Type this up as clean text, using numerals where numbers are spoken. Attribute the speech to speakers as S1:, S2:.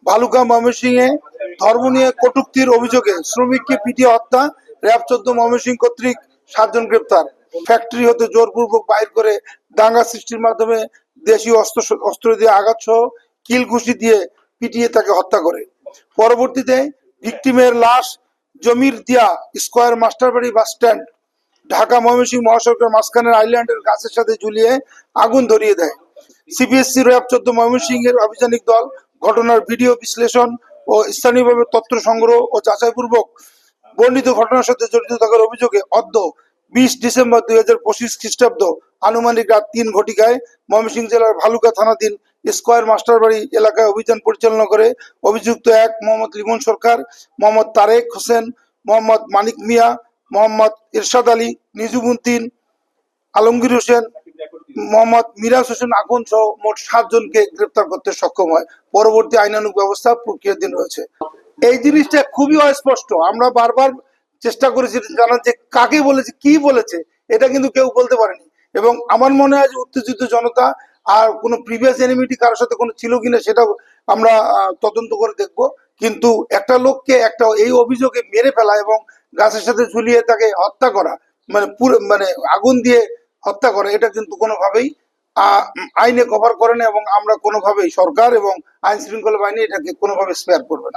S1: ভালুকা ময়মনসিংহে ধর্ম নিয়ে কটূক্তির অভিযোগে শ্রমিককে পিটিয়ে হত্যা, র্যাব 14 ময়মনসিংহ কর্তৃক 7 জন গ্রেপ্তার। ফ্যাক্টরি হতে জোরপূর্বক বাইর করে দাঙ্গা সৃষ্টির মাধ্যমে দেশীয় অস্ত্র দিয়ে আঘাত সহ কিল ঘুষি দিয়ে পিটিয়ে তাকে হত্যা করে। পরবর্তীতে ভিকটিমের লাশ জমির দিয়া স্কয়ার মাস্টারবাড়ি বাস স্ট্যান্ড ঢাকা ময়মনসিংহ মহাসড়কের মাঝখানের আইল্যান্ডের গাছের সাথে ঝুলিয়ে আগুন ধরিয়ে দেয়। সিপিএসসি র্যাব 14 ময়মনসিংহের আভিযানিক দল ঘটনার ভিডিও বিশ্লেষণ ও স্থানীয়ভাবে তথ্য সংগ্রহ ও যাচাইপূর্বক বর্ণিত ঘটনার সাথে জড়িত থাকার অভিযোগে অদ্য 20 ডিসেম্বর 2025 খ্রিস্টাব্দ আনুমানিক রাত 3 ঘটিকায় ময়মনসিংহ জেলার ভালুকা থানাধীন স্কয়ার মাস্টারবাড়ি এলাকায় অভিযান পরিচালনা করে অভিযুক্ত 1 মোহাম্মদ লিমন সরকার, মোহাম্মদ তারেক হোসেন, মোহাম্মদ মানিক মিয়া, মোহাম্মদ ইরশাদ আলী, নিজুমউদ্দিন, আলমগীর হোসেন, মোহাম্মদ মিরাজ হোসেন আগুন সহ মোট 7 জনকে গ্রেপ্তার করতে সক্ষম হয়। পরবর্তী আইনানুগ ব্যবস্থা প্রক্রিয়াধীন রয়েছে। এই জিনিসটা খুবই অস্পষ্ট। আমরা বারবার চেষ্টা করেছি জানার যে কাকে বলেছে, কি বলেছে, এটা কিন্তু কেউ বলতে পারেনি। এবং আমার মনে হয় যে উত্তেজিত জনতা আর কোনো প্রিভিয়াস এনিমিটি কারোর সাথে কোনো ছিল কিনা সেটা আমরা তদন্ত করে দেখব। কিন্তু একটা লোককে একটা এই অভিযোগে মেরে ফেলা এবং গাছের সাথে ঝুলিয়ে তাকে হত্যা করা, মানে পুরো মানে আগুন দিয়ে হত্যা করা, এটা কিন্তু কোনোভাবেই আইনে কভার করে না এবং আমরা কোনোভাবেই সরকার এবং আইন শৃঙ্খলা বাহিনী এটাকে কোনোভাবে স্পেয়ার করবে না।